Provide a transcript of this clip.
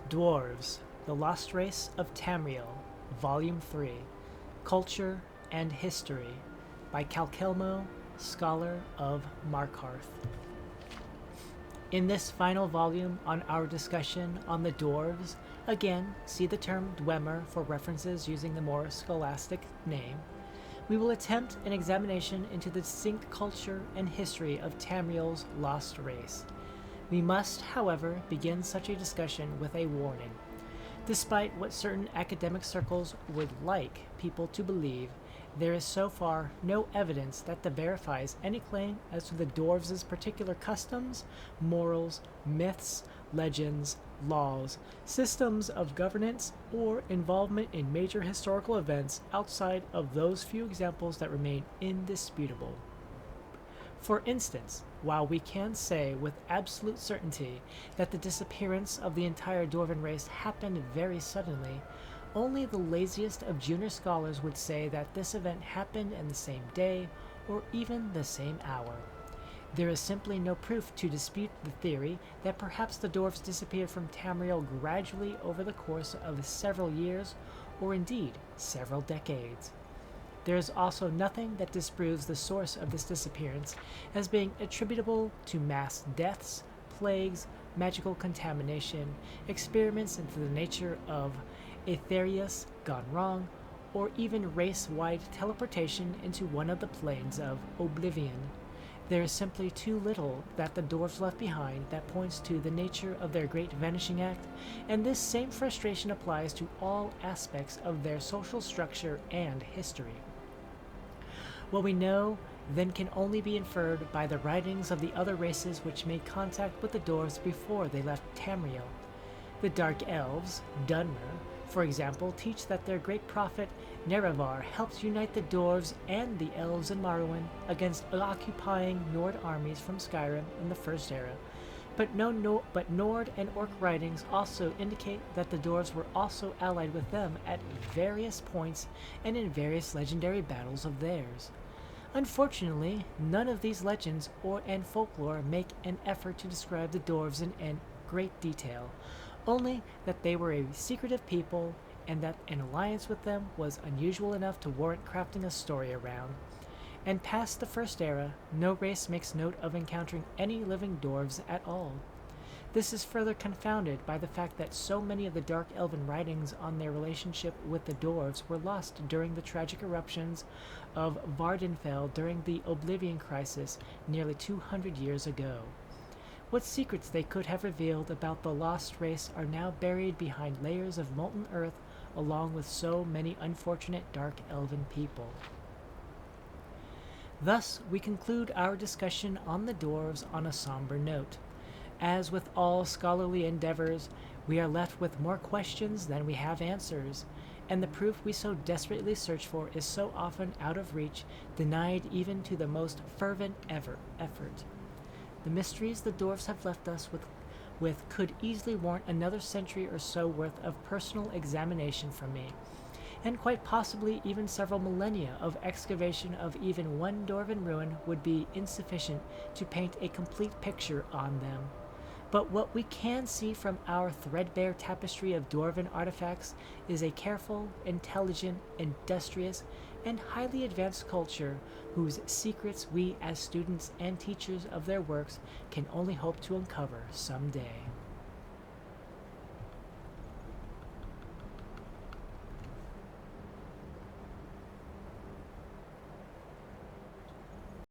Dwarves, The Lost Race of Tamriel, Volume 3, Culture and History, by Calkelmo, Scholar of Markarth. In this final volume on our discussion on the Dwarves, again, see the term Dwemer for references using the more scholastic name, we will attempt an examination into the distinct culture and history of Tamriel's lost race. We must, however, begin such a discussion with a warning. Despite what certain academic circles would like people to believe, there is so far no evidence that verifies any claim as to the Dwarves' particular customs, morals, myths, legends, laws, systems of governance, or involvement in major historical events outside of those few examples that remain indisputable. For instance, while we can say with absolute certainty that the disappearance of the entire Dwarven race happened very suddenly, only the laziest of junior scholars would say that this event happened in the same day or even the same hour. There is simply no proof to dispute the theory that perhaps the Dwarves disappeared from Tamriel gradually over the course of several years or indeed several decades. There is also nothing that disproves the source of this disappearance as being attributable to mass deaths, plagues, magical contamination, experiments into the nature of Aetherius gone wrong, or even race-wide teleportation into one of the planes of oblivion. There is simply too little that the Dwarves left behind that points to the nature of their great vanishing act, and this same frustration applies to all aspects of their social structure and history. What we know then can only be inferred by the writings of the other races which made contact with the Dwarves before they left Tamriel. The Dark Elves, Dunmer, for example, teach that their great prophet Nerevar helped unite the Dwarves and the Elves in Morrowind against occupying Nord armies from Skyrim in the First Era. But Nord and Orc writings also indicate that the Dwarves were also allied with them at various points and in various legendary battles of theirs. Unfortunately, none of these legends and folklore make an effort to describe the Dwarves in great detail, only that they were a secretive people and that an alliance with them was unusual enough to warrant crafting a story around. And past the First Era, no race makes note of encountering any living Dwarves at all. This is further confounded by the fact that so many of the Dark Elven writings on their relationship with the Dwarves were lost during the tragic eruptions of Vardenfell during the Oblivion Crisis nearly 200 years ago. What secrets they could have revealed about the lost race are now buried behind layers of molten earth along with so many unfortunate Dark Elven people. Thus, we conclude our discussion on the Dwarves on a somber note. As with all scholarly endeavors, we are left with more questions than we have answers, and the proof we so desperately search for is so often out of reach, denied even to the most fervent effort. The mysteries the Dwarves have left us with could easily warrant another century or so worth of personal examination from me, and quite possibly even several millennia of excavation of even one Dwarven ruin would be insufficient to paint a complete picture on them. But what we can see from our threadbare tapestry of Dwarven artifacts is a careful, intelligent, industrious, and highly advanced culture whose secrets we as students and teachers of their works can only hope to uncover someday.